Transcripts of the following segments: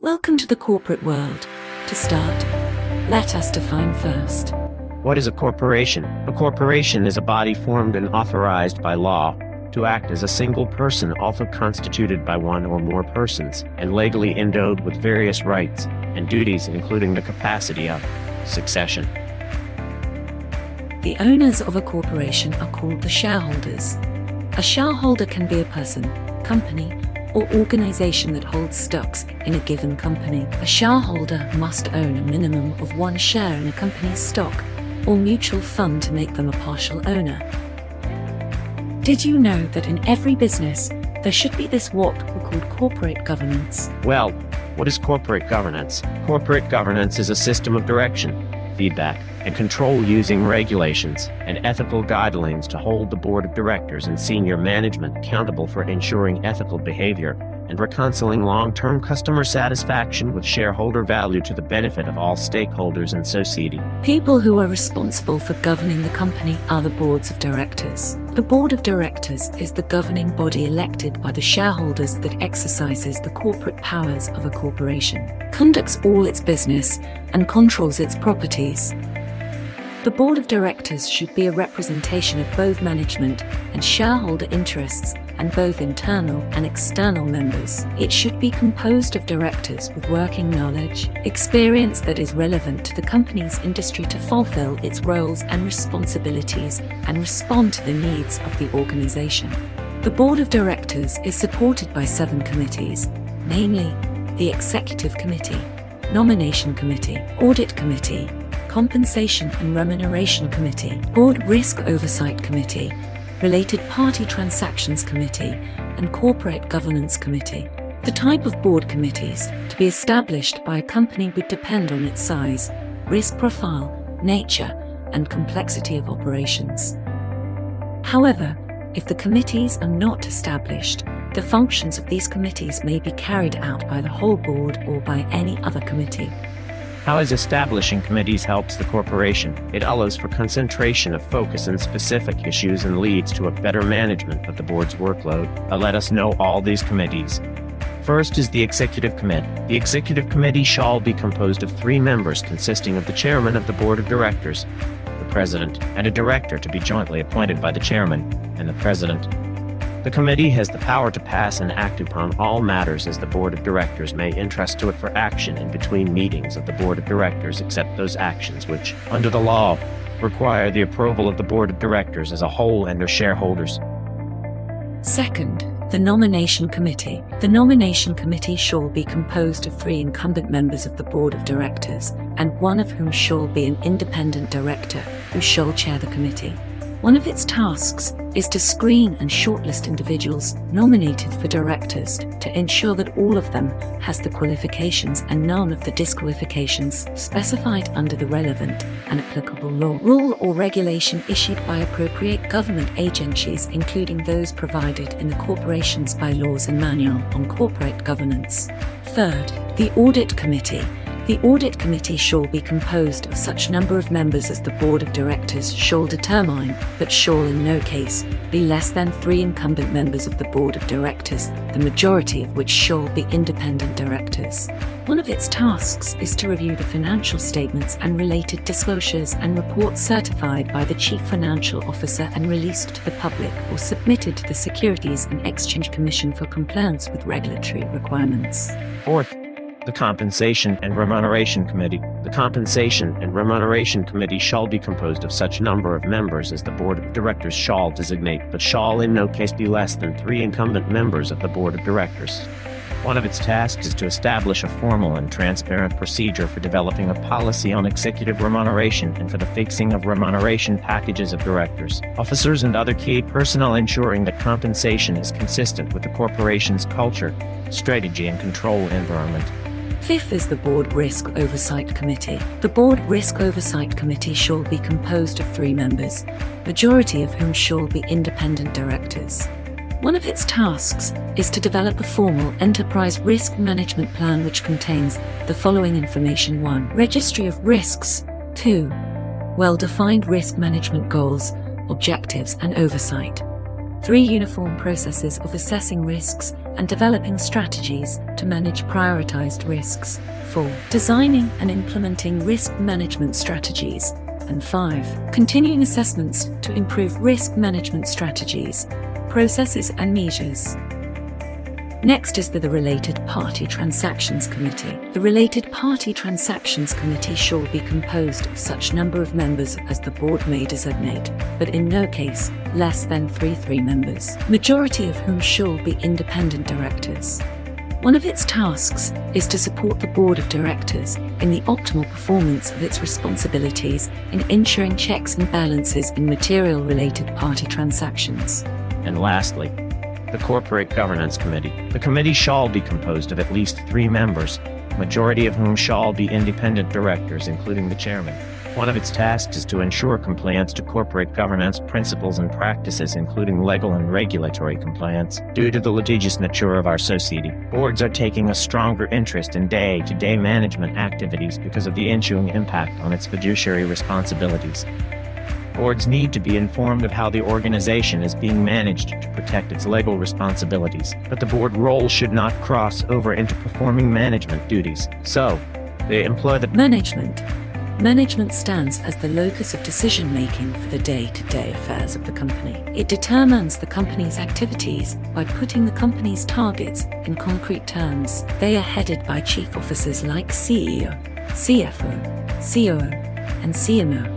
Welcome to the corporate world. To start, let us define first. What is a corporation? A corporation is a body formed and authorized by law to act as a single person, also constituted by one or more persons, and legally endowed with various rights and duties, including the capacity of succession. The owners of a corporation are called the shareholders. A shareholder can be a person, company, or organization that holds stocks in a given company. A shareholder must own a minimum of one share in a company's stock or mutual fund to make them a partial owner. Did you know that in every business there should be what we call corporate governance? Well, what is corporate governance? Corporate governance is a system of direction, feedback, and control using regulations and ethical guidelines to hold the board of directors and senior management accountable for ensuring ethical behavior and reconciling long-term customer satisfaction with shareholder value to the benefit of all stakeholders in society. People who are responsible for governing the company are the boards of directors. The board of directors is the governing body elected by the shareholders that exercises the corporate powers of a corporation, conducts all its business, and controls its properties. The board of directors should be a representation of both management and shareholder interests and both internal and external members. It should be composed of directors with working knowledge, experience that is relevant to the company's industry to fulfill its roles and responsibilities and respond to the needs of the organization. The board of directors is supported by 7 committees, namely the Executive Committee, Nomination Committee, Audit Committee, Compensation and Remuneration Committee, Board Risk Oversight Committee, Related Party Transactions Committee, and Corporate Governance Committee. The type of board committees to be established by a company would depend on its size, risk profile, nature, and complexity of operations. However, if the committees are not established, the functions of these committees may be carried out by the whole board or by any other committee. How is establishing committees helps the corporation? It allows for concentration of focus on specific issues and leads to a better management of the board's workload. Let us know all these committees. First is the Executive Committee. The Executive Committee shall be composed of 3 members consisting of the chairman of the board of directors, the president, and a director to be jointly appointed by the chairman and the president. The committee has the power to pass and act upon all matters as the board of directors may entrust to it for action in between meetings of the board of directors, except those actions which, under the law, require the approval of the board of directors as a whole and their shareholders. Second, the Nomination Committee. The Nomination Committee shall be composed of 3 incumbent members of the board of directors, and one of whom shall be an independent director, who shall chair the committee. One of its tasks is to screen and shortlist individuals nominated for directors to ensure that all of them has the qualifications and none of the disqualifications specified under the relevant and applicable law, rule or regulation issued by appropriate government agencies, including those provided in the corporation's bylaws and manual on corporate governance. Third, the Audit Committee. The Audit Committee shall be composed of such number of members as the Board of Directors shall determine, but shall in no case be less than 3 incumbent members of the Board of Directors, the majority of which shall be independent directors. One of its tasks is to review the financial statements and related disclosures and reports certified by the Chief Financial Officer and released to the public or submitted to the Securities and Exchange Commission for compliance with regulatory requirements. Fourth, the Compensation and Remuneration Committee. The Compensation and Remuneration Committee shall be composed of such number of members as the Board of Directors shall designate, but shall in no case be less than 3 incumbent members of the Board of Directors. One of its tasks is to establish a formal and transparent procedure for developing a policy on executive remuneration and for the fixing of remuneration packages of directors, officers, and other key personnel, ensuring that compensation is consistent with the corporation's culture, strategy, and control environment. Fifth is the Board Risk Oversight Committee. The Board Risk Oversight Committee shall be composed of 3 members, majority of whom shall be independent directors. One of its tasks is to develop a formal enterprise risk management plan which contains the following information: 1. Registry of risks. 2. Well-defined risk management goals, objectives, and oversight. 3. Uniform processes of assessing risks and developing strategies to manage prioritized risks. 4. Designing and implementing risk management strategies. And 5. Continuing assessments to improve risk management strategies, processes and measures. Next is the Related Party Transactions Committee. The Related Party Transactions Committee shall be composed of such number of members as the board may designate, but in no case less than 3 members, majority of whom shall be independent directors. One of its tasks is to support the board of directors in the optimal performance of its responsibilities in ensuring checks and balances in material related party transactions. And lastly, the Corporate Governance Committee. The committee shall be composed of at least 3 members, majority of whom shall be independent directors, including the chairman. One of its tasks is to ensure compliance to corporate governance principles and practices, including legal and regulatory compliance. Due to the litigious nature of our society, boards are taking a stronger interest in day-to-day management activities because of the ensuing impact on its fiduciary responsibilities. Boards need to be informed of how the organization is being managed to protect its legal responsibilities, but the board role should not cross over into performing management duties. So, they employ the Management. Management stands as the locus of decision-making for the day-to-day affairs of the company. It determines the company's activities by putting the company's targets in concrete terms. They are headed by chief officers like CEO, CFO, COO, and CMO.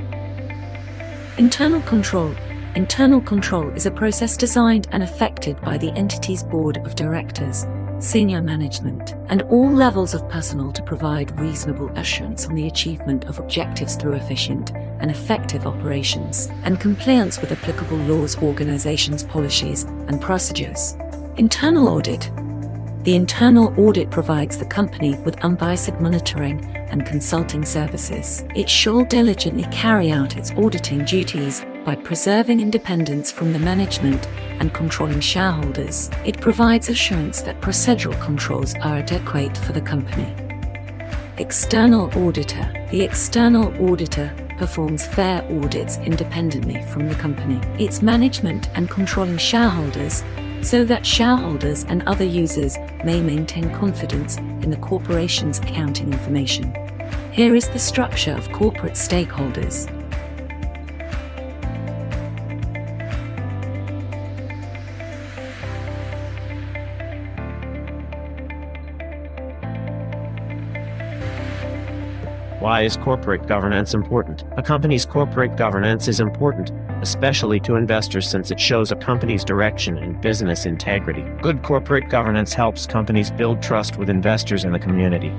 Internal control. Internal control is a process designed and effected by the entity's board of directors, senior management, and all levels of personnel to provide reasonable assurance on the achievement of objectives through efficient and effective operations and compliance with applicable laws, organizations, policies, and procedures. Internal audit. The internal audit provides the company with unbiased monitoring and consulting services. It shall diligently carry out its auditing duties by preserving independence from the management and controlling shareholders. It provides assurance that procedural controls are adequate for the company. External auditor. The external auditor performs fair audits independently from the company, its management and controlling shareholders, so that shareholders and other users may maintain confidence in the corporation's accounting information. Here is the structure of corporate stakeholders. Why is corporate governance important? A company's corporate governance is important, especially to investors, since it shows a company's direction and business integrity. Good corporate governance helps companies build trust with investors in the community.